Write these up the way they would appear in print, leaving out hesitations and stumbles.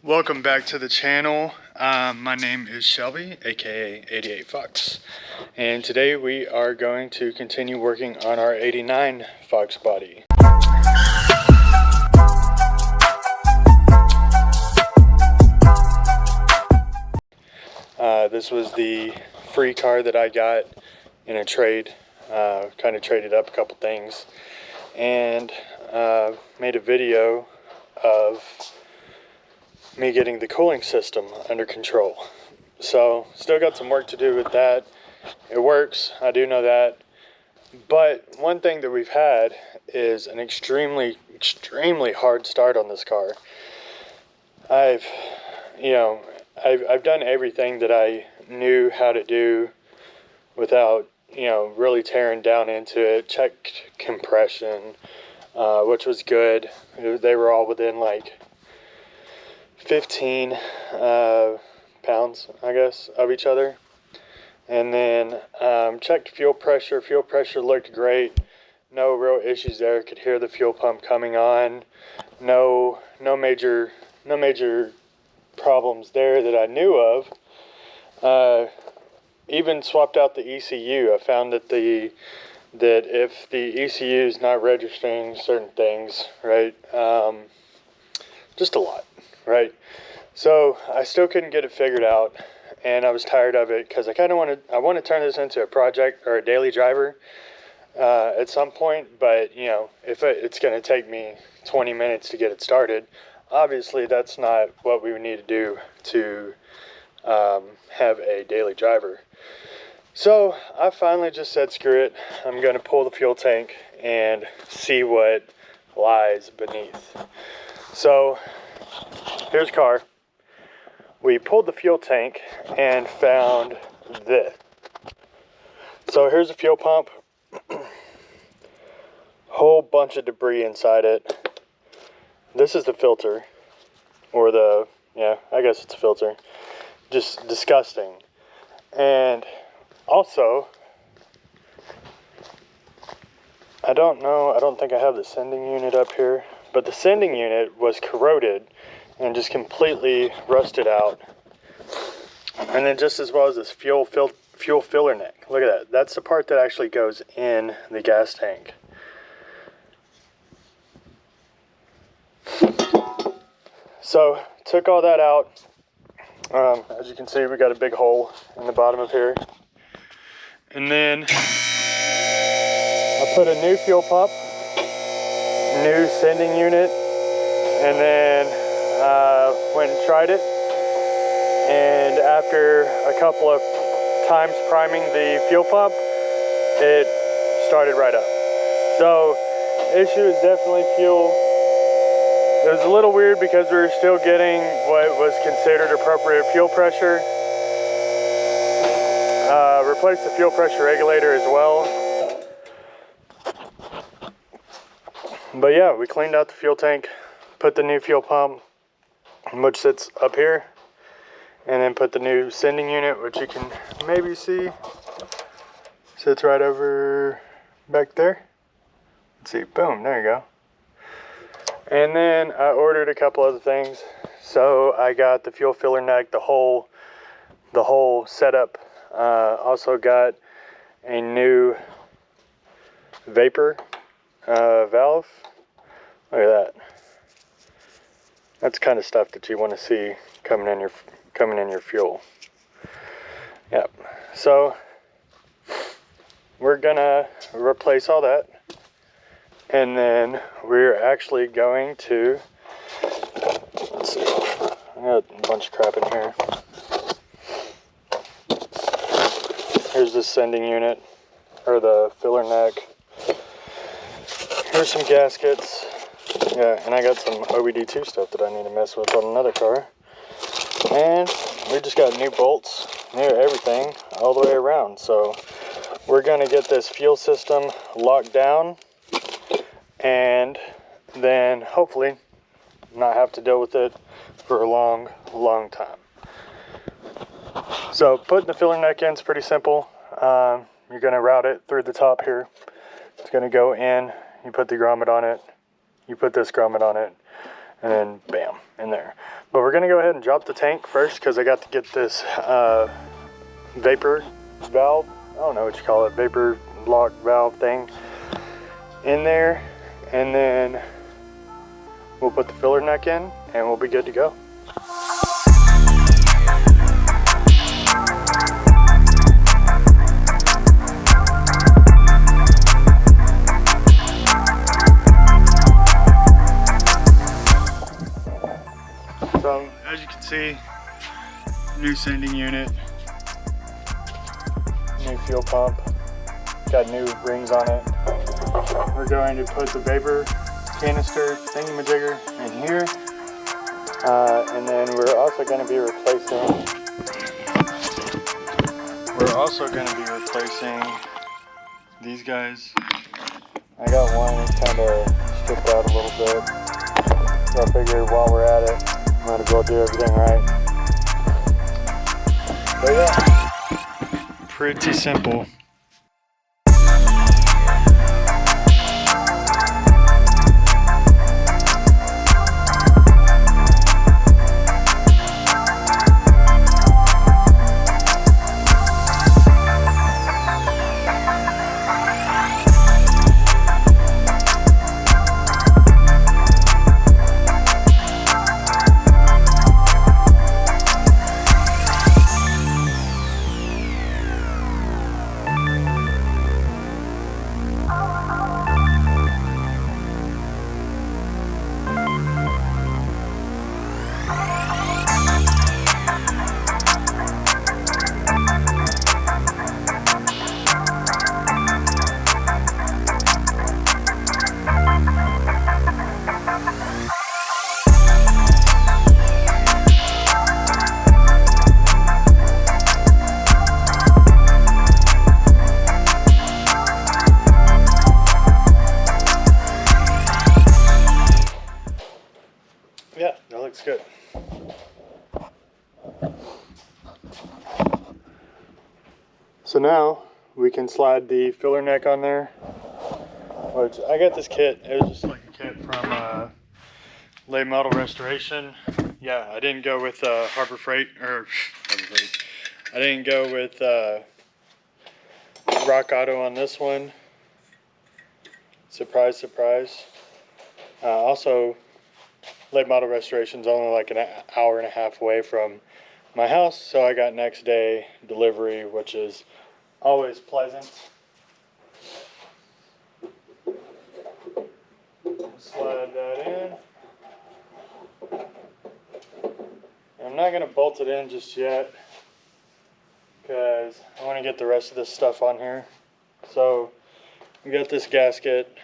Welcome back to the channel. My name is Shelby, aka 88 Fox, and today we are going to continue working on our 89 Foxbody. This was the free car that I got in a trade. Kind of traded up a couple things and made a video of me getting the cooling system under control. So still got some work to do with that. It works, I do know that, but one thing that we've had is an extremely hard start on this car. I've done everything that I knew how to do without really tearing down into it. Checked compression, which was good. They were all within like 15 pounds, I guess, of each other. And then checked fuel pressure. Fuel pressure looked great. No real issues there. Could hear the fuel pump coming on. No major problems there that I knew of. Even swapped out the ECU. I found that if the ECU is not registering certain things, right? Just a lot. Right, so I still couldn't get it figured out, and I was tired of it because I want to turn this into a project or a daily driver at some point. But if it's going to take me 20 minutes to get it started, obviously that's not what we would need to do to have a daily driver. So I finally just said screw it. I'm going to pull the fuel tank and see what lies beneath. So here's the car. We pulled the fuel tank and found this. So here's the fuel pump. Whole bunch of debris inside it. This is the filter. Or I guess it's a filter. Just disgusting. And also, I don't think I have the sending unit up here, but the sending unit was corroded and just completely rusted out. And then just as well as this fuel filler neck. Look at that. That's the part that actually goes in the gas tank. So took all that out. As you can see, we got a big hole in the bottom of here. And then I put a new fuel pump, new sending unit, and then went and tried it, and after a couple of times priming the fuel pump, it started right up. So issue is definitely fuel. It was a little weird because we were still getting what was considered appropriate fuel pressure. Replaced the fuel pressure regulator as well. But yeah, we cleaned out the fuel tank, put the new fuel pump, which sits up here, and then put the new sending unit, which you can maybe see, sits right over back there. Let's see, boom, there you go. And then I ordered a couple other things. So I got the fuel filler neck, the whole setup. Also got a new vapor valve. Look at that. That's the kind of stuff that you want to see coming in your fuel. Yep. So we're gonna replace all that, and then we're actually going to. Let's see. I got a bunch of crap in here. Here's the sending unit, or the filler neck. Here's some gaskets. Yeah, and I got some OBD2 stuff that I need to mess with on another car. And we just got new bolts, new everything, all the way around. So we're going to get this fuel system locked down, and then hopefully not have to deal with it for a long time. So putting the filler neck in is pretty simple. You're going to route it through the top here. It's going to go in. You put the grommet on it. You put this grommet on it. And then bam, in there. But we're gonna go ahead and drop the tank first because I got to get this vapor valve, I don't know what you call it, vapor lock valve thing in there, and then we'll put the filler neck in and we'll be good to go. So as you can see, new sending unit, new fuel pump, got new rings on it. We're going to put the vapor canister thingamajigger in here, and then we're also going to be replacing these guys. I got one kind of stripped out a little bit, so I figured while we're at it, might as well do everything right. But yeah, pretty simple. Yeah, that looks good. So now we can slide the filler neck on there, which I got this kit. It was just like a kit from Late Model Restoration. Yeah, I didn't go with Harbor Freight, or I didn't go with Rock Auto on this one. Surprise, surprise. Also, Late Model Restoration is only like an hour and a half away from my house, so I got next day delivery, which is always pleasant. Slide that in. I'm not going to bolt it in just yet because I want to get the rest of this stuff on here. So we got this gasket.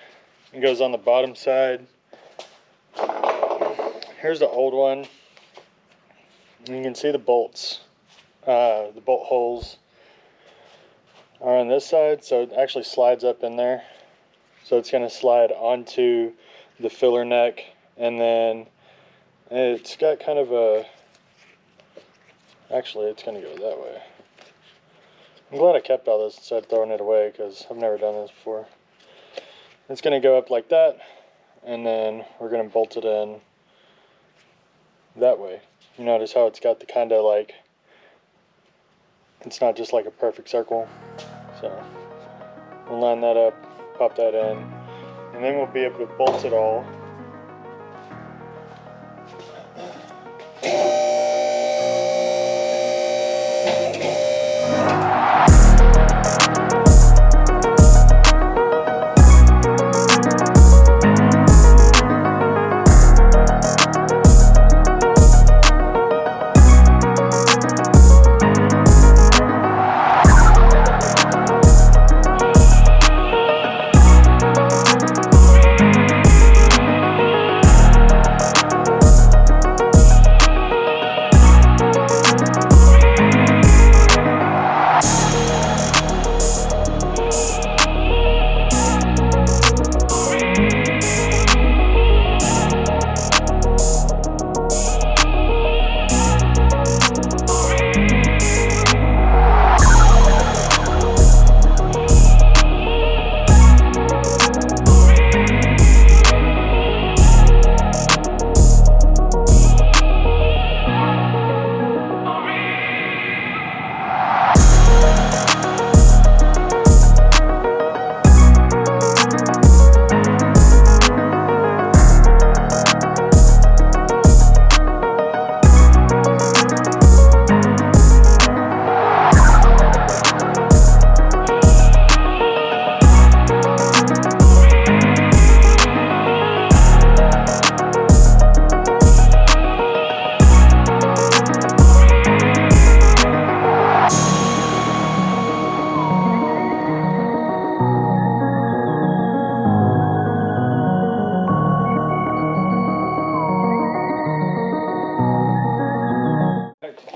It goes on the bottom side. Here's the old one. You can see the bolts. The bolt holes are on this side, so it actually slides up in there. So it's going to slide onto the filler neck, and then it's got kind of a... Actually, it's going to go that way. I'm glad I kept all this instead of throwing it away because I've never done this before. It's going to go up like that, and then we're going to bolt it in that way. You notice how it's got the kind of like, it's not just like a perfect circle. So we'll line that up, pop that in, and then we'll be able to bolt it all.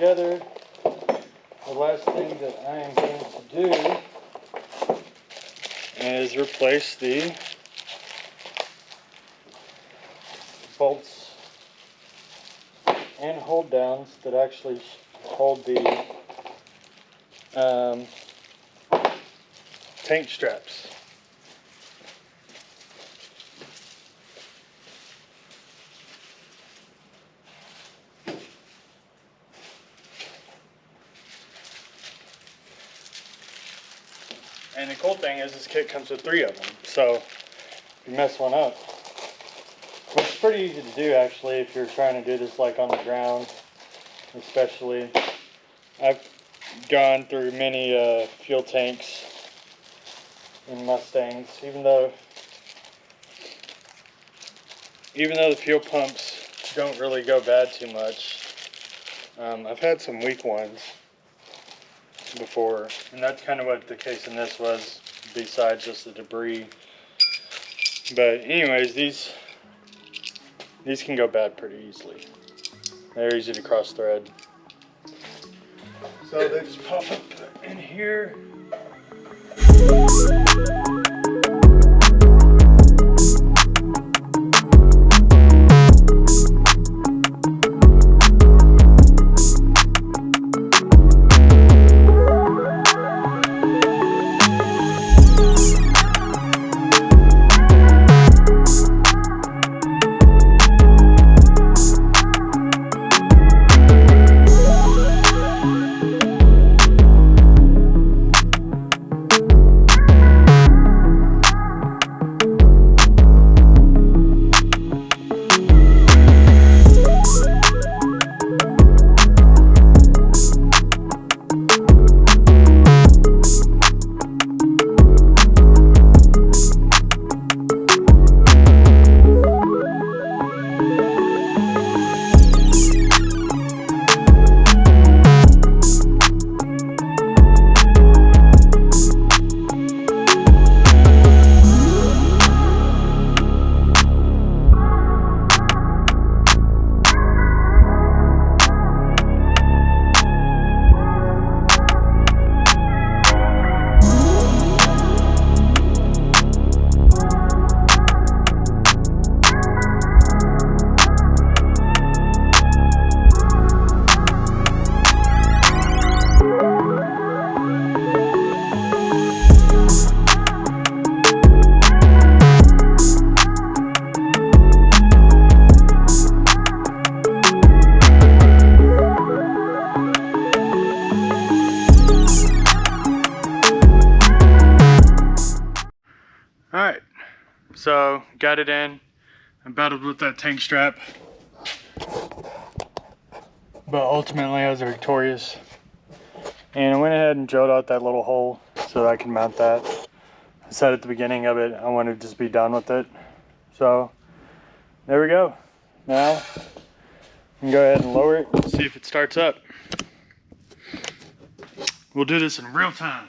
together, the last thing that I am going to do is replace the bolts and hold downs that actually hold the tank straps. And the cool thing is this kit comes with 3 of them, so if you mess one up, which is pretty easy to do actually if you're trying to do this like on the ground, especially. I've gone through many fuel tanks in Mustangs, even though the fuel pumps don't really go bad too much. I've had some weak ones before, and that's kind of what the case in this was, besides just the debris. But anyways, these can go bad pretty easily. They're easy to cross thread. So they just pop up in here. Alright, so got it in. I battled with that tank strap, but ultimately I was victorious. And I went ahead and drilled out that little hole so that I can mount that. I said at the beginning of it, I wanted to just be done with it. So there we go. Now we can go ahead and lower it and see if it starts up. We'll do this in real time.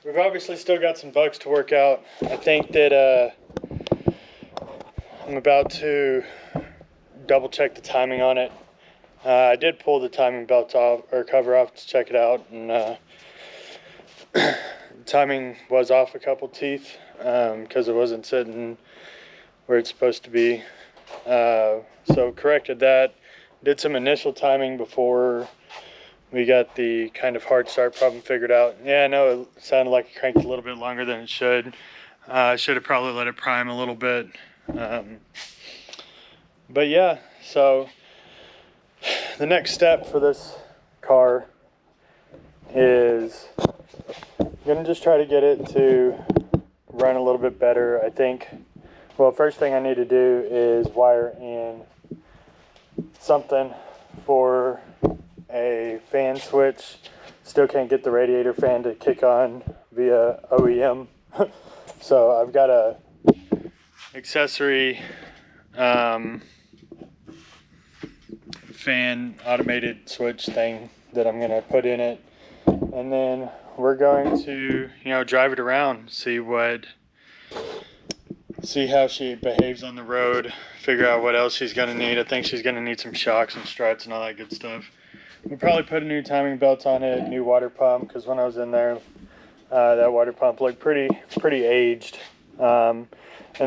we've obviously still got some bugs to work out. I think that I'm about to double check the timing on it. I did pull the timing belt off, or cover off, to check it out, and timing was off a couple teeth because it wasn't sitting where it's supposed to be. So corrected that. Did some initial timing before we got the kind of hard start problem figured out. Yeah, I know it sounded like it cranked a little bit longer than it should. I should have probably let it prime a little bit. But yeah, so the next step for this car is I'm gonna just try to get it to run a little bit better. I think, well, first thing I need to do is wire in something for a fan switch. Still can't get the radiator fan to kick on via OEM. So I've got a accessory fan automated switch thing that I'm gonna put in it, and then we're going to, drive it around, see how she behaves on the road, figure out what else she's gonna need. I think she's gonna need some shocks and struts and all that good stuff. We'll probably put a new timing belt on it, new water pump, because when I was in there, that water pump looked pretty aged. And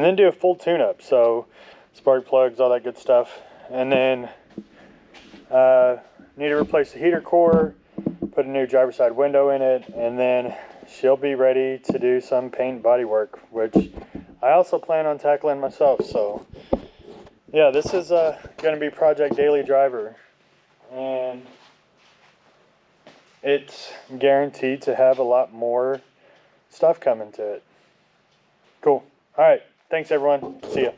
then do a full tune-up, so spark plugs, all that good stuff. And then need to replace the heater core, put a new driver's side window in it, and then she'll be ready to do some paint body work, which I also plan on tackling myself. So yeah, this is going to be Project Daily Driver, and it's guaranteed to have a lot more stuff coming to it. Cool. All right. Thanks, everyone. See ya.